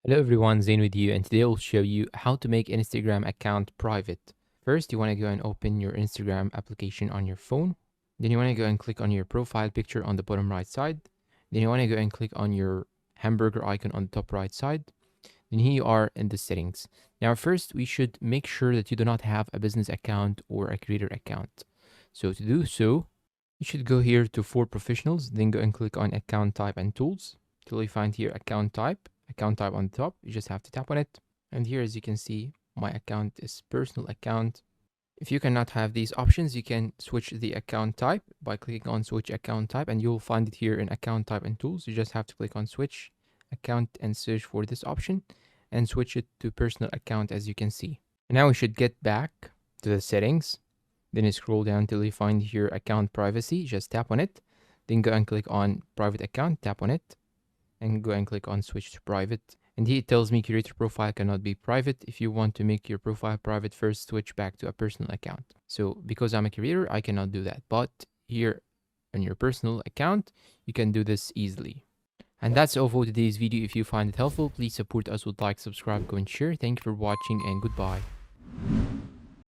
Hello everyone, Zain with you, and today I'll show you how to make Instagram account private. First, you want to go and open your Instagram application on your phone. Then you want to go and click on your profile picture on the bottom right side. Then you want to go and click on your hamburger icon on the top right side. Then here you are in the settings. Now first, we should make sure that you do not have a business account or a creator account. So to do so, you should go here to For Professionals, then go and click on Account Type and Tools till you find here Account Type on the top. You just have to tap on it. And here, as you can see, my account is personal account. If you cannot have these options, you can switch the account type by clicking on Switch Account Type, and you'll find it here in Account Type and Tools. You just have to click on Switch Account and search for this option and switch it to personal account, as you can see. And now we should get back to the settings. Then you scroll down till you find here account privacy. Just tap on it. Then go and click on private account. Tap on it and go and click on switch to private. And here it tells me creator profile cannot be private. If you want to make your profile private, first switch back to a personal account. So because I'm a creator, I cannot do that. But here on your personal account, you can do this easily. And that's all for today's video. If you find it helpful, please support us with like, subscribe, comment, share. Thank you for watching and goodbye.